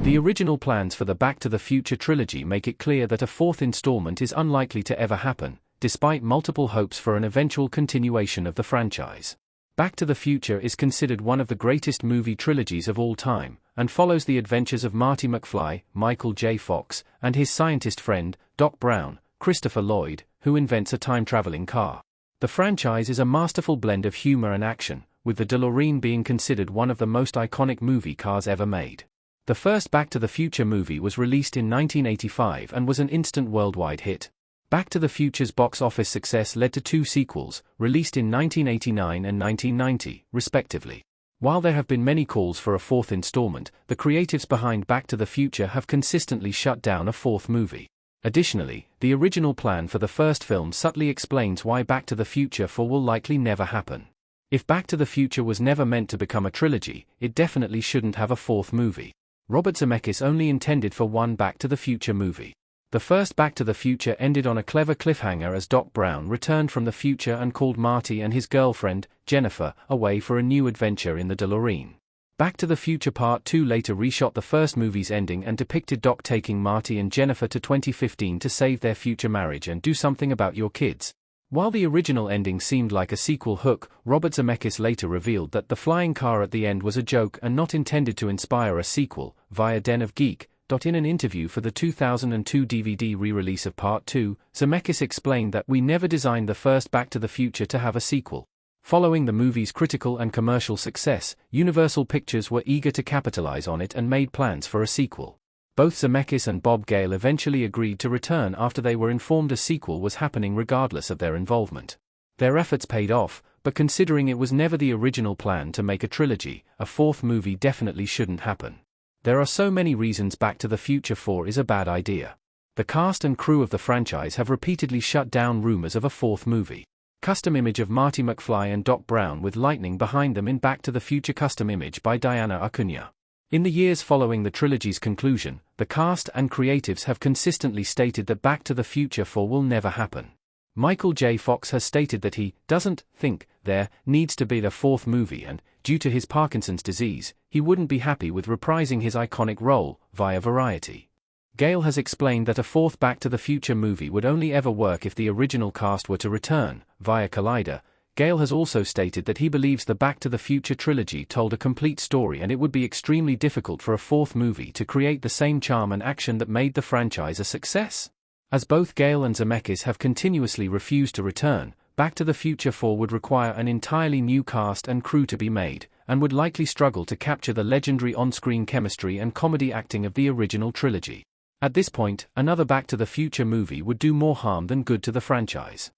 The original plans for the Back to the Future trilogy make it clear that a fourth installment is unlikely to ever happen, despite multiple hopes for an eventual continuation of the franchise. Back to the Future is considered one of the greatest movie trilogies of all time, and follows the adventures of Marty McFly, Michael J. Fox, and his scientist friend, Doc Brown, Christopher Lloyd, who invents a time-traveling car. The franchise is a masterful blend of humor and action, with the DeLorean being considered one of the most iconic movie cars ever made. The first Back to the Future movie was released in 1985 and was an instant worldwide hit. Back to the Future's box office success led to two sequels, released in 1989 and 1990, respectively. While there have been many calls for a fourth installment, the creatives behind Back to the Future have consistently shut down a fourth movie. Additionally, the original plan for the first film subtly explains why Back to the Future 4 will likely never happen. If Back to the Future was never meant to become a trilogy, it definitely shouldn't have a fourth movie. Robert Zemeckis only intended for one Back to the Future movie. The first Back to the Future ended on a clever cliffhanger as Doc Brown returned from the future and called Marty and his girlfriend, Jennifer, away for a new adventure in the DeLorean. Back to the Future Part 2 later reshot the first movie's ending and depicted Doc taking Marty and Jennifer to 2015 to save their future marriage and do something about your kids. While the original ending seemed like a sequel hook, Robert Zemeckis later revealed that the flying car at the end was a joke and not intended to inspire a sequel, via Den of Geek. In an interview for the 2002 DVD re-release of Part 2, Zemeckis explained that we never designed the first Back to the Future to have a sequel. Following the movie's critical and commercial success, Universal Pictures were eager to capitalize on it and made plans for a sequel. Both Zemeckis and Bob Gale eventually agreed to return after they were informed a sequel was happening regardless of their involvement. Their efforts paid off, but considering it was never the original plan to make a trilogy, a fourth movie definitely shouldn't happen. There are so many reasons Back to the Future 4 is a bad idea. The cast and crew of the franchise have repeatedly shut down rumors of a fourth movie. Custom image of Marty McFly and Doc Brown with lightning behind them in Back to the Future. Custom image by Diana Acuna. In the years following the trilogy's conclusion, the cast and creatives have consistently stated that Back to the Future 4 will never happen. Michael J. Fox has stated that he doesn't think there needs to be a fourth movie and, due to his Parkinson's disease, he wouldn't be happy with reprising his iconic role, via Variety. Gale has explained that a fourth Back to the Future movie would only ever work if the original cast were to return, via Collider. Gale has also stated that he believes the Back to the Future trilogy told a complete story and it would be extremely difficult for a fourth movie to create the same charm and action that made the franchise a success. As both Gale and Zemeckis have continuously refused to return, Back to the Future 4 would require an entirely new cast and crew to be made, and would likely struggle to capture the legendary on-screen chemistry and comedy acting of the original trilogy. At this point, another Back to the Future movie would do more harm than good to the franchise.